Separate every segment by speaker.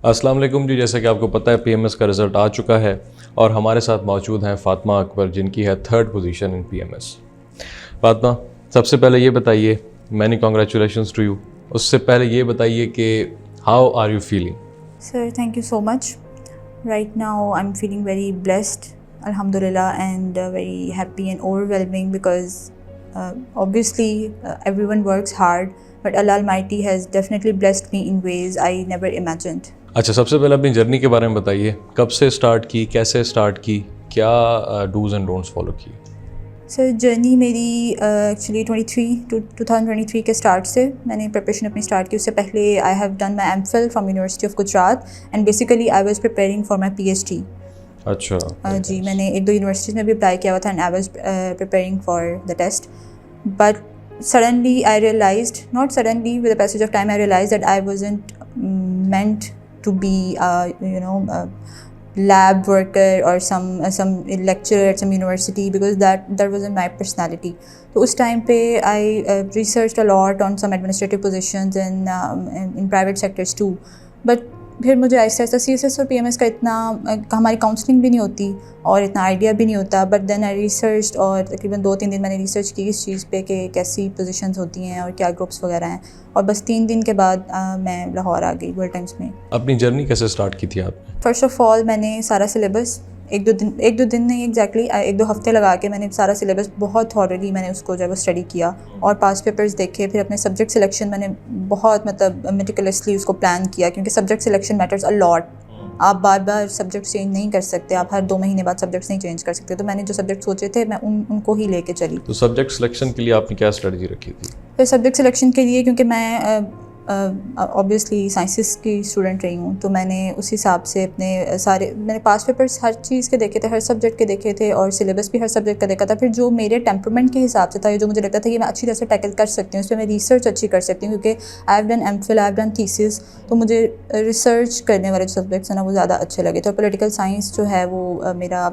Speaker 1: अस्सलाम वालेकुम जी। जैसे कि आपको पता है पीएमएस का रिज़ल्ट आ चुका है और हमारे साथ मौजूद हैं फ़ातिमा अकबर, जिनकी है 3rd position in PMS. Fatima, सबसे पहले ये बताइए, मैनी कांग्रेचुलेशंस टू यू। उससे पहले ये बताइए कि how are you feeling?
Speaker 2: Sir, thank you so much. Right now, I'm feeling very blessed, Alhamdulillah, and very happy and overwhelming because obviously everyone works hard, but Allah Almighty has definitely blessed me in ways I never imagined.
Speaker 1: अच्छा, सबसे पहले अपनी journey के बारे में बताइए। कब से स्टार्ट की, कैसे स्टार्ट की, क्या डूज़ एंड डोंट्स फॉलो किए?
Speaker 2: सर जर्नी मेरी एक्चुअली 2023 के स्टार्ट से मैंने प्रिपरेशन अपनी स्टार्ट की। उससे पहले I have done my MPhil from university of Gujarat and basically I was preparing for my PhD.
Speaker 1: अच्छा।
Speaker 2: जी, मैंने 1-2 यूनिवर्सिटीज़ में भी अप्लाई किया हुआ था and I was preparing for the test, but suddenly I realized, not suddenly, with the passage of time I realized that I wasn't meant to be a lab worker or some lecturer at some university, because that wasn't my personality. So उस time पे I researched a lot on some administrative positions in private sectors too, but फिर मुझे ऐसा CSS और PMS का इतना हमारी counselling भी नहीं होती और इतना आइडिया भी नहीं होता। बट देन आई रिसर्च और तकरीबन 2-3 दिन मैंने रिसर्च की इस चीज़ पे कि कैसी पोजीशंस होती हैं और क्या ग्रुप्स वगैरह हैं, और बस 3 दिन के बाद मैं लाहौर आ गई वर्ल्ड टाइम्स में।
Speaker 1: अपनी जर्नी कैसे स्टार्ट की थी आपने?
Speaker 2: फर्स्ट ऑफ ऑल मैंने सारा सिलेबस एक दो दिन नहीं, एग्जैक्टली 1-2 हफ्ते लगा के मैंने सारा सिलेबस बहुत थॉरली मैंने उसको जब स्टडी किया और पास्ट पेपर्स देखे। फिर अपने सब्जेक्ट सिलेक्शन मैंने बहुत मेटिकुलसली उसको प्लान किया, क्योंकि subject selection matters a lot. आप बार बार सब्जेक्ट चेंज नहीं कर सकते, आप हर 2 महीने बाद सब्जेक्ट्स नहीं चेंज कर सकते। तो मैंने जो सब्जेक्ट सोचे थे मैं उनको ही लेके चली।
Speaker 1: तो सब्जेक्ट सिलेक्शन के लिए आपने क्या स्ट्रेटजी रखी थी?
Speaker 2: फिर सब्जेक्ट सिलेक्शन के लिए, क्योंकि मैं ऑब्वियसली साइंसेस की स्टूडेंट रही हूँ, तो मैंने उस हिसाब से अपने मैंने पास्ट पेपर्स हर चीज़ के देखे थे, हर सब्जेक्ट के देखे थे और सिलेबस भी हर सब्जेक्ट का देखा था। फिर जो मेरे टेम्परामेंट के हिसाब से था, ये जो मुझे लगता था कि मैं अच्छी तरह से टैकल कर सकती हूँ, उस पर मैं रिसर्च अच्छी कर सकती हूँ, क्योंकि I have done MPhil, I have done thesis, तो मुझे रिसर्च करने वाले जो सब्जेक्ट्स हैं ना वो ज़्यादा अच्छे लगे थे। और पोलिटिकल साइंस जो है वो मेरा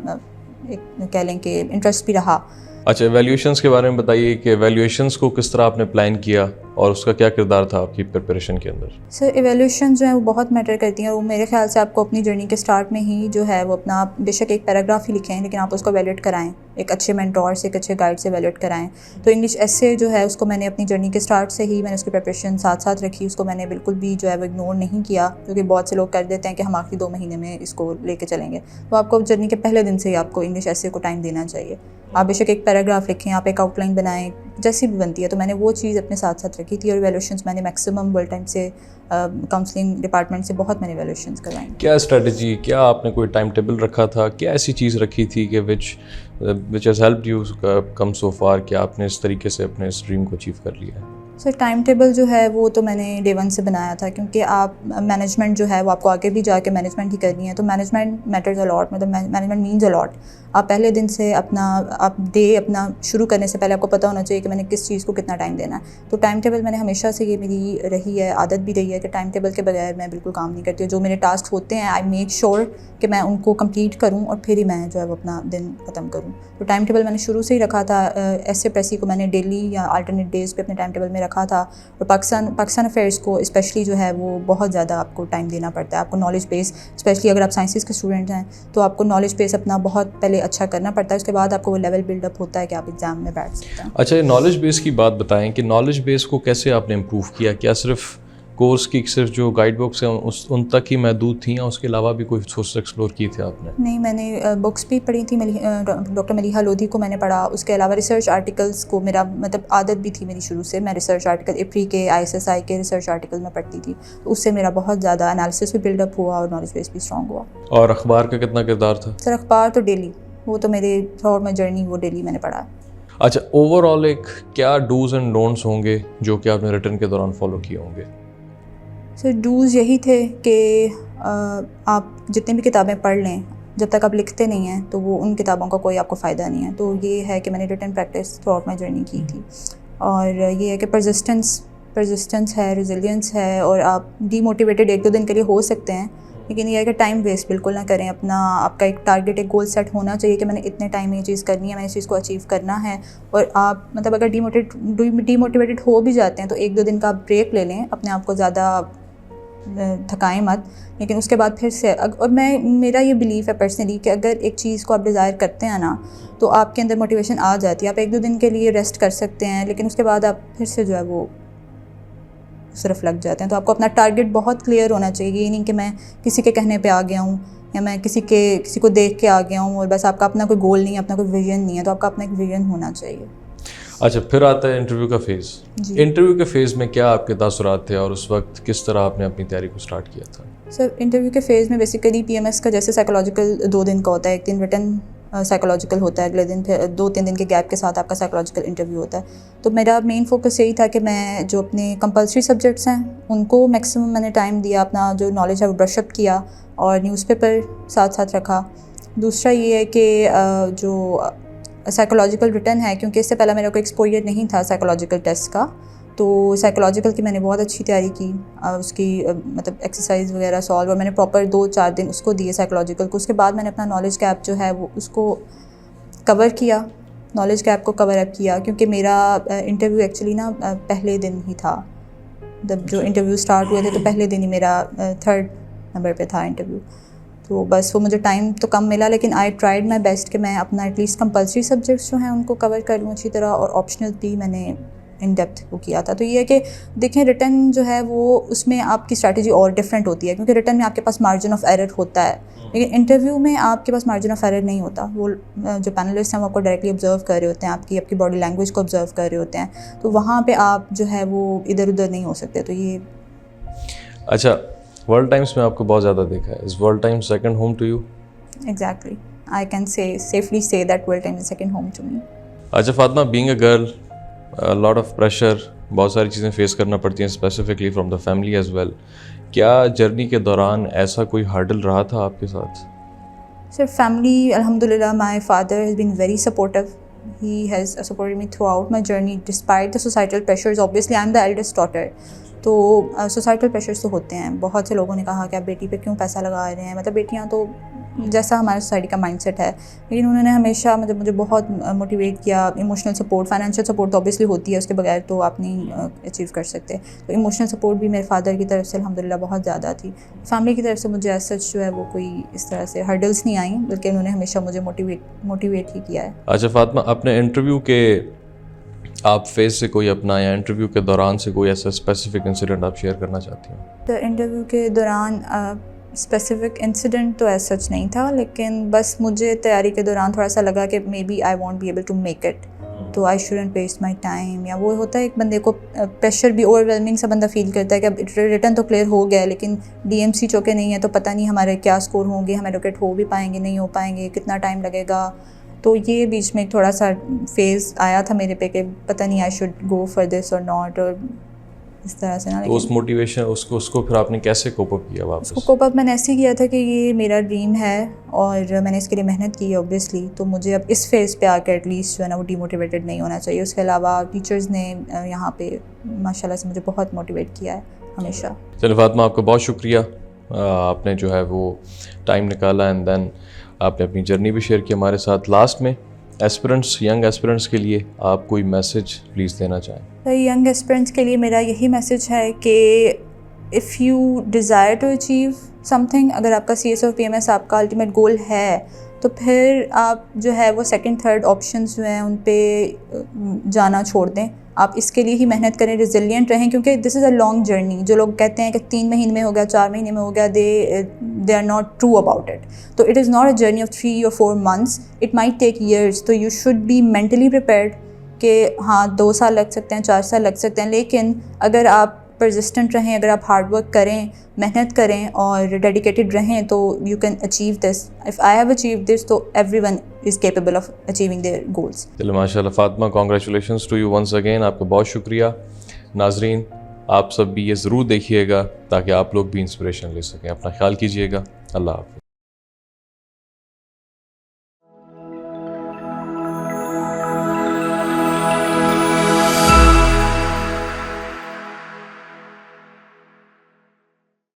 Speaker 2: एक कह लें कि इंटरेस्ट भी रहा।
Speaker 1: अच्छा, एवेल्यूएशंस के बारे में बताइए कि एवेल्यूएशंस को किस तरह आपने प्लान किया और उसका क्या किरदार था आपकी प्रिपरेशन के अंदर?
Speaker 2: सर एवेल्यूशन जो है वो बहुत मैटर करती हैं, और वो मेरे ख्याल से आपको अपनी जर्नी के स्टार्ट में ही जो है वो अपना बेशक एक पैराग्राफ ही लिखें, लेकिन आप उसको एवेल्यूएट कराएं, एक अच्छे मेंटोर से, एक अच्छे गाइड से एवेल्यूएट कराएं। तो इंग्लिश एसे जो है उसको मैंने अपनी जर्नी के स्टार्ट से ही मैंने उसकी प्रिपरेशन साथ साथ रखी, उसको मैंने बिल्कुल भी जो है वो इग्नोर नहीं किया, क्योंकि बहुत से लोग कर देते हैं कि हम आखिरी 2 महीने में इसको लेके चलेंगे। तो आपको जर्नी के पहले दिन से ही आपको इंग्लिश एसे को टाइम देना चाहिए। आप बेशक एक पैराग्राफ लिखें, आप एक आउटलाइन बनाएं, जैसी भी बनती है। तो मैंने वो चीज़ अपने साथ साथ रखी थी। और एवेल्यूशंस मैंने मैक्सिमम वर्ल्ड टाइम से काउंसलिंग डिपार्टमेंट से बहुत मैंने एवेल्यूशंस करवाई।
Speaker 1: क्या स्ट्रेटजी, क्या आपने कोई टाइम टेबल रखा था, क्या ऐसी चीज़ रखी थी कि which has helped you come so far, कि आपने इस तरीके से अपने इस ड्रीम को अचीव कर लिया है?
Speaker 2: सर टाइम टेबल जो है वो तो मैंने डे 1 से बनाया था, क्योंकि आप मैनेजमेंट जो है वो आपको आगे भी जाके मैनेजमेंट ही करनी है। तो मैनेजमेंट मैटर्स अ लॉट, मतलब मैनेजमेंट मीन्स अ लॉट। आप पहले दिन से आप डे अपना शुरू करने से पहले आपको पता होना चाहिए कि मैंने किस चीज़ को कितना टाइम देना है। तो टाइम टेबल मैंने हमेशा से, ये मेरी रही है, आदत भी रही है कि टाइम टेबल के बगैर मैं बिल्कुल काम नहीं करती हूँ। जो मेरे टास्क होते हैं आई मेक श्योर कि मैं उनको कंप्लीट करूँ और फिर ही मैं जो है वो अपना दिन ख़त्म करूँ। तो टाइम टेबल मैंने शुरू से ही रखा था। ऐसे प्रेसी को मैंने डेली या अल्टरनेट डेज़ पे अपने टाइम टेबल में रखा था। और पाकिस्तान अफेयर्स को स्पेशली जो है वो बहुत ज़्यादा आपको टाइम देना पड़ता है। आपको नॉलेज बेस, स्पेशली अगर आप साइंसेस के स्टूडेंट हैं तो आपको नॉलेज बेस अपना बहुत पहले अच्छा करना पड़ता है, उसके बाद आपको वो लेवल बिल्डअप होता है कि आप एग्ज़ाम में बैठ सकते हैं।
Speaker 1: अच्छा, नॉलेज बेस की बात बताएं कि नॉलेज बेस को कैसे आपने इम्प्रूव किया? क्या सिर्फ कोर्स की सिर्फ जो गाइड बुक्स हैं उन तक ही महदूद थी, या उसके अलावा भी कोई सोर्स एक्सप्लोर किए थे आपने?
Speaker 2: नहीं, मैंने बुक्स भी पढ़ी थी। डॉक्टर मलीहा लोधी को मैंने पढ़ा। उसके अलावा रिसर्च आर्टिकल्स को, मेरा मतलब आदत भी थी मेरी शुरू से। मैं रिसर्च आर्टिकल इप्री के, ISSI के रिसर्च आर्टिकल में पढ़ती थी, तो उससे मेरा बहुत ज़्यादा एनालिसिस भी बिल्डअप हुआ और नॉलेज बेस भी स्ट्रॉन्ग हुआ।
Speaker 1: और अखबार का कितना किरदार था?
Speaker 2: सर अखबार तो डेली, वो तो मेरे थ्रू आउट माई जर्नी वो डेली मैंने पढ़ा।
Speaker 1: अच्छा, ओवरऑल एक क्या डूज़ एंड डोंट्स होंगे जो कि आपने रिटर्न के दौरान फॉलो किए होंगे?
Speaker 2: सर डूज़ यही थे कि आप जितनी भी किताबें पढ़ लें, जब तक आप लिखते नहीं हैं तो वो उन किताबों का कोई आपको फ़ायदा नहीं है। तो ये है कि मैंने written practice throughout my journey की थी। और ये है कि परसिस्टेंस है, रेजिलियंस है, और आप डीमोटिवेटेड 1-2 दिन के लिए हो सकते हैं, लेकिन ये है कि टाइम वेस्ट बिल्कुल ना करें। आपका एक टारगेट, एक गोल सेट होना चाहिए कि मैंने इतने टाइम में ये चीज़ करनी है, मैंने इस चीज़ को अचीव करना है। और आप मतलब अगर डीमोटिवेटेड हो भी जाते हैं तो 1-2 दिन का आप ब्रेक ले लें, अपने आप को ज़्यादा थकाएं मत, लेकिन उसके बाद फिर से और मेरा ये बिलीफ है पर्सनली कि अगर एक चीज़ को आप डिज़ायर करते हैं ना तो आपके अंदर मोटिवेशन आ जाती है। आप 1-2 दिन के लिए रेस्ट कर सकते हैं, लेकिन उसके बाद आप फिर से जो है वो सिर्फ लग जाते हैं। तो आपको अपना टारगेट बहुत क्लियर होना चाहिए। ये नहीं कि मैं किसी के कहने पे आ गया हूँ या मैं किसी को देख के आ गया हूँ और बस आपका अपना कोई गोल नहीं है, अपना कोई विजन नहीं है। तो आपका अपना एक विजन होना चाहिए।
Speaker 1: अच्छा, फिर आता है इंटरव्यू का फेज़। इंटरव्यू के फेज़ में क्या आपके तासुरात थे और उस वक्त किस तरह आपने अपनी तैयारी को स्टार्ट किया था?
Speaker 2: सर, इंटरव्यू के फेज़ में बेसिकली PMS का जैसे साइकोलॉजिकल 2 दिन का होता है, 1 दिन रिटन साइकोलॉजिकल होता है, अगले दिन फिर 2-3 दिन के गैप के साथ आपका साइकोलॉजिकल इंटरव्यू होता है। तो मेरा मेन फोकस यही था कि मैं जो अपने कंपल्सरी सब्जेक्ट्स हैं उनको मैक्सिमम मैंने टाइम दिया, अपना जो नॉलेज है वो ब्रशअप किया और न्यूज़पेपर साथ साथ रखा। दूसरा ये है कि जो साइकोलॉजिकल रिटन है, क्योंकि इससे पहले मेरा कोई एक्सपोजर नहीं था साइकोलॉजिकल टेस्ट का, तो साइकोलॉजिकल की मैंने बहुत अच्छी तैयारी की। उसकी मतलब एक्सरसाइज वगैरह सॉल्व, और मैंने प्रॉपर 2-4 दिन उसको दिए साइकोलॉजिकल को। उसके बाद मैंने अपना नॉलेज गैप जो है वो उसको कवर किया, नॉलेज गैप को कवर अप किया, क्योंकि मेरा इंटरव्यू एक्चुअली ना पहले दिन ही था। जब जो इंटरव्यू स्टार्ट हुए थे तो पहले दिन ही मेरा 3rd नंबर पे था इंटरव्यू। तो बस वो मुझे टाइम तो कम मिला, लेकिन आई ट्राइड माई बेस्ट कि मैं अपना एटलीस्ट कंपल्सरी सब्जेक्ट्स जो हैं उनको कवर कर लूँ अच्छी तरह, और ऑप्शनल भी मैंने इन डेप्थ वो किया था। तो ये है कि देखें, रिटन जो है वो उसमें आपकी स्ट्रैटेजी और डिफरेंट होती है, क्योंकि रिटन में आपके पास मार्जिन ऑफ एरर होता है, लेकिन इंटरव्यू में आपके पास मार्जिन ऑफ एरर नहीं होता। वो जो पैनलिस्ट हैं वो आपको डायरेक्टली ऑब्जर्व कर रहे होते हैं, आपकी बॉडी लैंग्वेज को ऑब्जर्व कर रहे होते हैं, तो वहाँ पे आप जो है वो इधर उधर नहीं हो सकते। तो ये
Speaker 1: अच्छा, वर्ल्ड टाइम्स में आपको बहुत ज़्यादा देखा है। Is World Times second home to you?
Speaker 2: Exactly, I can safely say that World Times is second home to me.
Speaker 1: अच्छा Fatima, being a girl, lot of pressure, बहुत सारी चीज़ें फेस करना पड़ती हैं, specifically from the family as well. क्या journey के दौरान ऐसा कोई हर्डल रहा था आपके साथ?
Speaker 2: सर, फैमिली अल्हम्दुलिल्लाह, my father has been very supportive. He has supported me through out my journey despite the societal pressures. Obviously I am the eldest daughter, तो सोसाइटल प्रेशर्स तो होते हैं। बहुत से लोगों ने कहा कि आप बेटी पे क्यों पैसा लगा रहे हैं, मतलब बेटियां तो जैसा हमारे सोसाइटी का माइंडसेट है, लेकिन उन्होंने हमेशा मतलब मुझे बहुत मोटिवेट किया। इमोशनल सपोर्ट, फाइनेंशियल सपोर्ट तो ऑब्वियसली होती है, उसके बगैर तो आप नहीं अचीव कर सकते। तो इमोशनल सपोर्ट भी मेरे फादर की तरफ से अल्हम्दुलिल्लाह बहुत ज़्यादा थी। फैमिली की तरफ से मुझे एज सच जो है वो कोई इस तरह से हर्डल्स नहीं आई, बल्कि उन्होंने हमेशा मुझे मोटिवेट ही किया है।
Speaker 1: अच्छा फातिमा, अपने इंटरव्यू के आप फेस से कोई अपना, या इंटरव्यू के दौरान से कोई ऐसा स्पेसिफिक इंसिडेंट आप शेयर करना चाहती हैं?
Speaker 2: तो इंटरव्यू के दौरान स्पेसिफिक इंसिडेंट तो ऐसा सच नहीं था, लेकिन बस मुझे तैयारी के दौरान थोड़ा सा लगा कि maybe I won't be able to make it, तो I shouldn't waste my time. या वो होता है एक बंदे को प्रेशर भी, ओवरवेलमिंग सा बंदा फील करता है कि अब रिटर्न तो क्लियर हो गया है, लेकिन DMC चौके नहीं है, तो पता नहीं हमारे क्या स्कोर होंगे, हम एलोकेट हो भी पाएंगे नहीं हो पाएंगे, कितना टाइम लगेगा। तो ये बीच में एक थोड़ा सा फेज़ आया था मेरे पे कि पता नहीं I should go for this और नॉट, और इस तरह से ना।
Speaker 1: तो उस मोटिवेशन उसको फिर आपने कैसे कोप अप किया वापस?
Speaker 2: उसको कोप अप मैंने ऐसे किया था कि ये मेरा ड्रीम है और मैंने इसके लिए मेहनत की है ऑब्वियसली, तो मुझे अब इस फेज़ पे आकर एटलीस्ट जो है ना वो डीमोटिवेटेड नहीं होना चाहिए। उसके अलावा टीचर्स ने यहाँ पे माशाल्लाह से मुझे बहुत मोटिवेट किया है हमेशा।
Speaker 1: चलो फातिमा, आपका बहुत शुक्रिया, आपने जो है वो टाइम निकाला एंड देन आपने अपनी जर्नी भी शेयर की हमारे साथ। लास्ट में एस्पिरेंट्स, यंग एस्पिरेंट्स के लिए आप कोई मैसेज प्लीज़ देना चाहें?
Speaker 2: यंग एस्पिरेंट्स के लिए मेरा यही मैसेज है कि if you desire to achieve something, अगर आपका CS और PMS आपका अल्टीमेट गोल है, तो फिर आप जो है वो सेकंड थर्ड ऑप्शंस जो हैं उन पे जाना छोड़ दें। आप इसके लिए ही मेहनत करें, रिजिलियंट रहें, क्योंकि this is a long journey. जो लोग कहते हैं कि 3 महीने में हो गया, 4 महीने में हो गया, they are not true about it. तो it is not a journey of 3 or 4 months, it might take years. तो you should be mentally prepared कि हाँ 2 साल लग सकते हैं, 4 साल लग सकते हैं, लेकिन अगर आप परसिस्टेंट रहें, अगर आप हार्ड वर्क करें, मेहनत करें और डेडिकेटेड रहें, तो you can achieve this. If I have achieve this, तो everyone is capable of achieving their goals.
Speaker 1: चलो माशाल्लाह Fatima, congratulations to you once again, आपका बहुत शुक्रिया। नाजरीन, आप सब भी ये ज़रूर देखिएगा ताकि आप लोग भी इंस्पिरेशन ले सकें। अपना ख्याल कीजिएगा। अल्लाह हाफ़िज़।